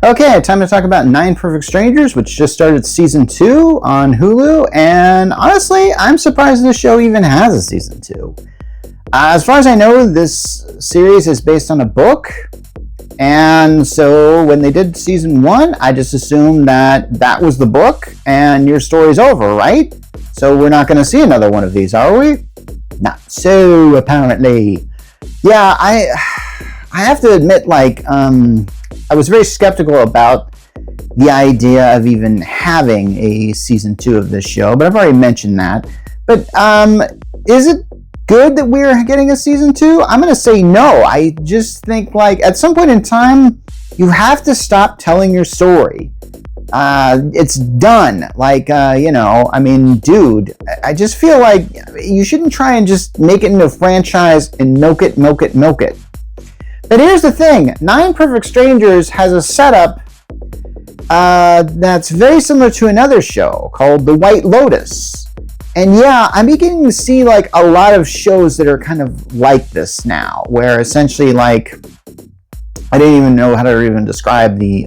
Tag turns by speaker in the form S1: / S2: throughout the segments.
S1: Okay, time to talk about Nine Perfect Strangers, which just started season 2 on Hulu, and honestly, I'm surprised the show even has a season 2. As far as I know, this series is based on a book, and so when they did season 1, I just assumed that that was the book, and your story's over, right? So we're not going to see another one of these, are we? Not so, apparently. Yeah, I have to admit, I was very skeptical about the idea of even having a season 2 of this show, but I've already mentioned that. But is it good that we're getting a season 2? I'm going to say no. I just think, at some point in time, you have to stop telling your story. It's done. Dude, I just feel like you shouldn't try and just make it into a franchise and milk it. But here's the thing, Nine Perfect Strangers has a setup that's very similar to another show called The White Lotus. And yeah, I'm beginning to see a lot of shows that are kind of like this now, where essentially I didn't even know how to even describe the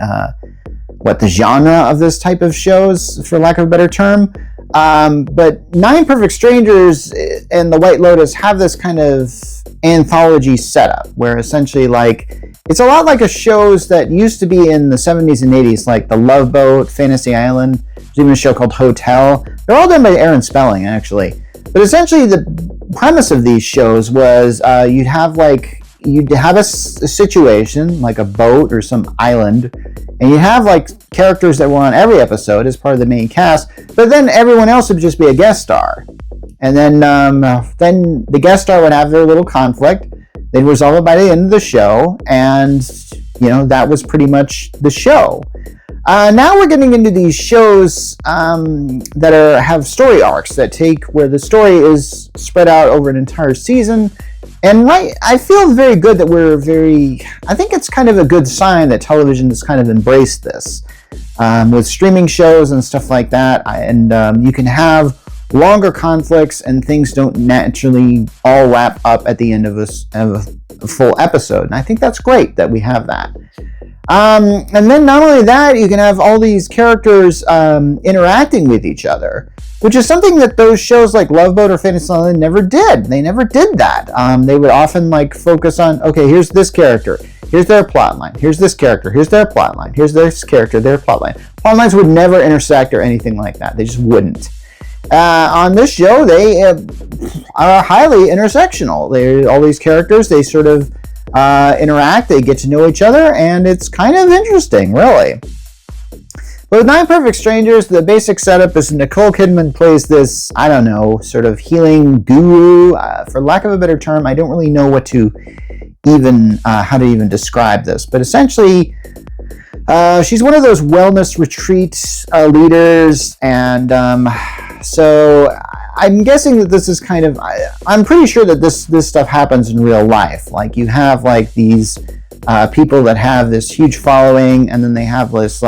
S1: genre of this type of shows, for lack of a better term. But Nine Perfect Strangers and The White Lotus have this kind of anthology setup where essentially it's a lot like a shows that used to be in the 70s and 80s, like The Love Boat, Fantasy Island. There's even a show called Hotel. They're all done by Aaron Spelling, actually. But essentially the premise of these shows was you'd have a situation like a boat or some island, and you'd have characters that were on every episode as part of the main cast, but then everyone else would just be a guest star. And then the guest star would have their little conflict. They'd resolve it by the end of the show, and that was pretty much the show. Now we're getting into these shows that have story arcs that take where the story is spread out over an entire season. And I feel very good that I think it's kind of a good sign that television has kind of embraced this with streaming shows and stuff like that. And you can have longer conflicts and things don't naturally all wrap up at the end of a full episode. And I think that's great that we have that. And then not only that, you can have all these characters interacting with each other, which is something that those shows like Love Boat or Fantasy Island never did. They never did that. They would often focus on, okay, here's this character, here's their plot line, here's this character, here's their plot line, here's this character, their plot line. Plot lines would never intersect or anything like that. They just wouldn't. On this show, they are highly intersectional. All these characters, they sort of interact, they get to know each other, and it's kind of interesting, really. But with Nine Perfect Strangers, the basic setup is Nicole Kidman plays this, sort of healing guru. For lack of a better term, I don't really know how to even describe this. But essentially, she's one of those wellness retreat leaders, and so I'm guessing that this is kind of, I'm pretty sure that this stuff happens in real life. You have these people that have this huge following, and then they have this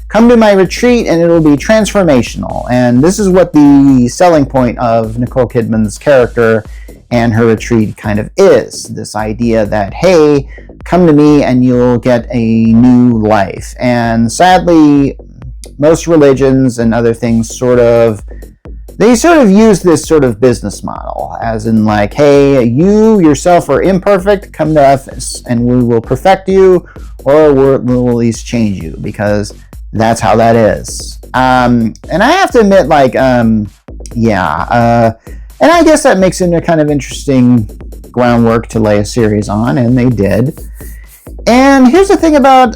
S1: come to my retreat and it'll be transformational. And this is what the selling point of Nicole Kidman's character and her retreat kind of is. This idea that, hey, come to me and you'll get a new life. And sadly, most religions and other things they sort of use this sort of business model, as in hey, you yourself are imperfect, come to us and we will perfect you, or we'll at least change you, because that's how that is. And I have to admit, and I guess that makes it a kind of interesting groundwork to lay a series on, and they did. And here's the thing about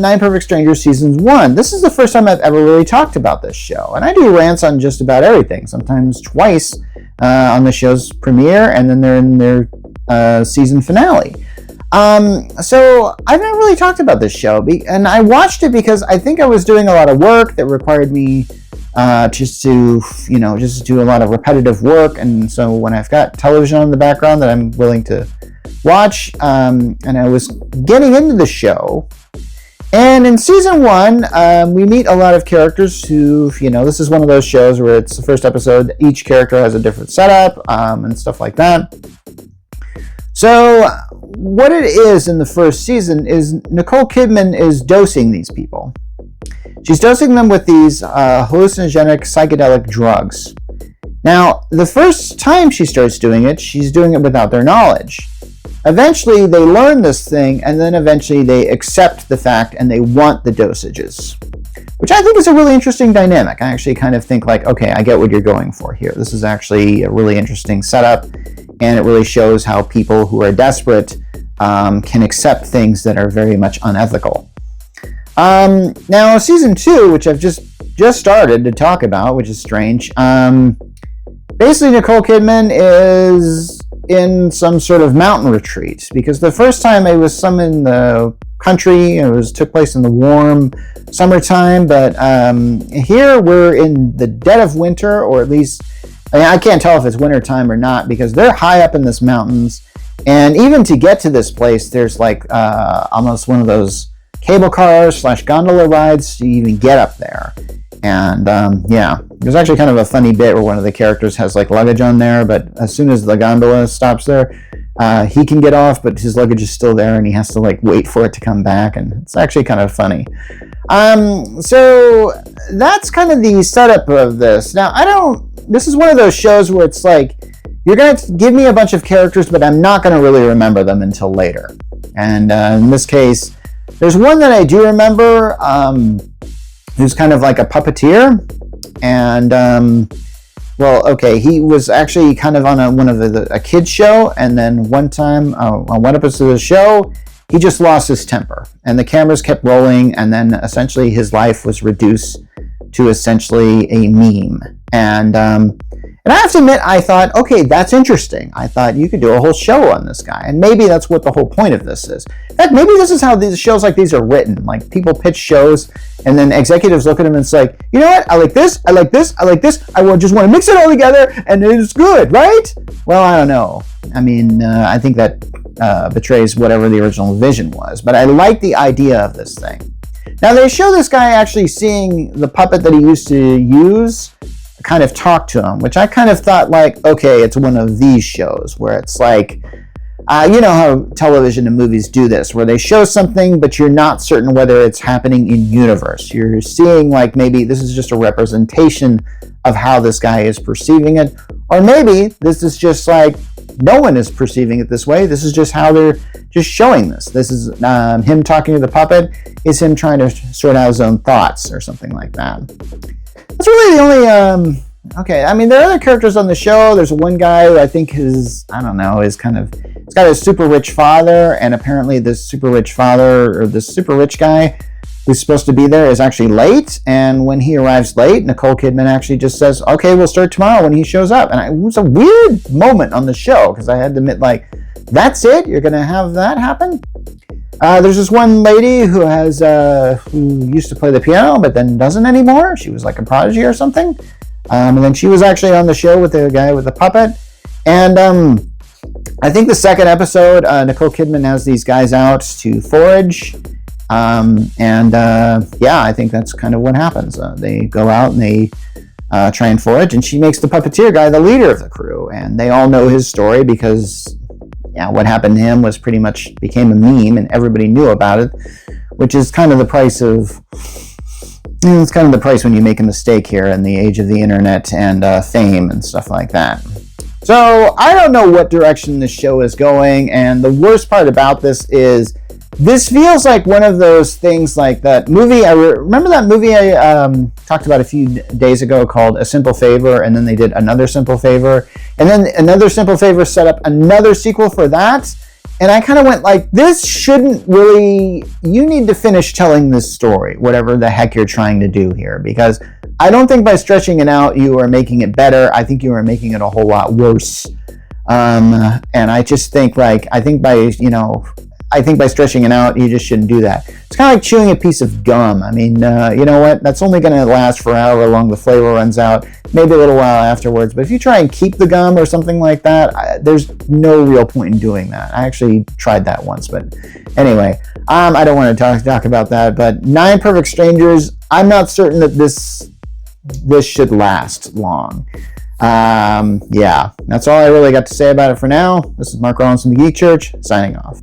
S1: Nine Perfect Strangers Season 1. This is the first time I've ever really talked about this show. And I do rants on just about everything, sometimes twice on the show's premiere, and then they're in their season finale. So I've never really talked about this show, and I watched it because I think I was doing a lot of work that required me just to do a lot of repetitive work. And so when I've got television on in the background that I'm willing to watch, and I was getting into the show, and in season 1 we meet a lot of characters who, this is one of those shows where it's the first episode, each character has a different setup and stuff like that. So what it is in the first season is Nicole Kidman is dosing these people. She's dosing them with these hallucinogenic psychedelic drugs. Now, the first time she starts doing it, she's doing it without their knowledge. Eventually, they learn this thing, and then eventually they accept the fact and they want the dosages, which I think is a really interesting dynamic. I actually kind of think like, okay, I get what you're going for here. This is actually a really interesting setup, and it really shows how people who are desperate can accept things that are very much unethical. Now, season 2, which I've just started to talk about, which is strange. Basically, Nicole Kidman is in some sort of mountain retreat, because the first time it was some in the country, it took place in the warm summertime, but here we're in the dead of winter, or at least, I can't tell if it's winter time or not, because they're high up in this mountains, and even to get to this place, there's like almost one of those cable cars / gondola rides to even get up there. And yeah, there's actually kind of a funny bit where one of the characters has like luggage on there, but as soon as the gondola stops there, he can get off, but his luggage is still there and he has to like wait for it to come back, and it's actually kind of funny. So that's kind of the setup of this. Now, this is one of those shows where it's like, you're going to give me a bunch of characters, but I'm not going to really remember them until later. And in this case, there's one that I do remember, who's kind of like a puppeteer, and well, okay, he was actually kind of on a kid's show, and then one time on one episode of the show, he just lost his temper, and the cameras kept rolling, and then essentially his life was reduced to essentially a meme. And I have to admit, I thought, okay, that's interesting. I thought you could do a whole show on this guy, and maybe that's what the whole point of this is. In fact, maybe this is how these shows like these are written. Like, people pitch shows, and then executives look at them and it's like, you know what, I like this, I like this, I like this, I just want to mix it all together, and it's good, right? Well, I don't know. I mean, I think that betrays whatever the original vision was, but I like the idea of this thing. Now, they show this guy actually seeing the puppet that he used to use kind of talk to him, which I kind of thought like, okay, it's one of these shows where it's like, you know how television and movies do this, where they show something, but you're not certain whether it's happening in universe. You're seeing like maybe this is just a representation of how this guy is perceiving it, or maybe this is just like no one is perceiving it this way. This is just how they're just showing this. This is him talking to the puppet, is him trying to sort out his own thoughts or something like that. That's really the only, okay, I mean, there are other characters on the show. There's one guy who I think is kind of, he's got a super rich father, and apparently this super rich father, or this super rich guy who's supposed to be there, is actually late, and when he arrives late, Nicole Kidman actually just says, okay, we'll start tomorrow when he shows up. And it was a weird moment on the show, because I had to admit, like, that's it? You're going to have that happen? There's this one lady who who used to play the piano, but then doesn't anymore. She was like a prodigy or something. And then she was actually on the show with the guy with the puppet. And I think the second episode, Nicole Kidman has these guys out to forage. Yeah, I think that's kind of what happens. They go out and they try and forage, and she makes the puppeteer guy the leader of the crew. And they all know his story because, yeah, what happened to him was pretty much became a meme, and everybody knew about it, which is kind of the price of, it's kind of the price when you make a mistake here in the age of the internet and fame and stuff like that. So I don't know what direction this show is going, and the worst part about this is this feels like one of those things like that movie. I remember that movie I talked about a few days ago called A Simple Favor, and then they did Another Simple Favor, and then Another Simple Favor set up another sequel for that. And I kind of went like, this shouldn't really, you need to finish telling this story, whatever the heck you're trying to do here, because I don't think by stretching it out, you are making it better. I think you are making it a whole lot worse. And I just think like, I think by stretching it out, you just shouldn't do that. It's kind of like chewing a piece of gum. I mean, you know what? That's only going to last for however long the flavor runs out, maybe a little while afterwards. But if you try and keep the gum or something like that, there's no real point in doing that. I actually tried that once. But anyway, I don't want to talk about that. But 9 Perfect Strangers, I'm not certain that this should last long. Yeah, that's all I really got to say about it for now. This is Mark Rollins from the Geek Church, signing off.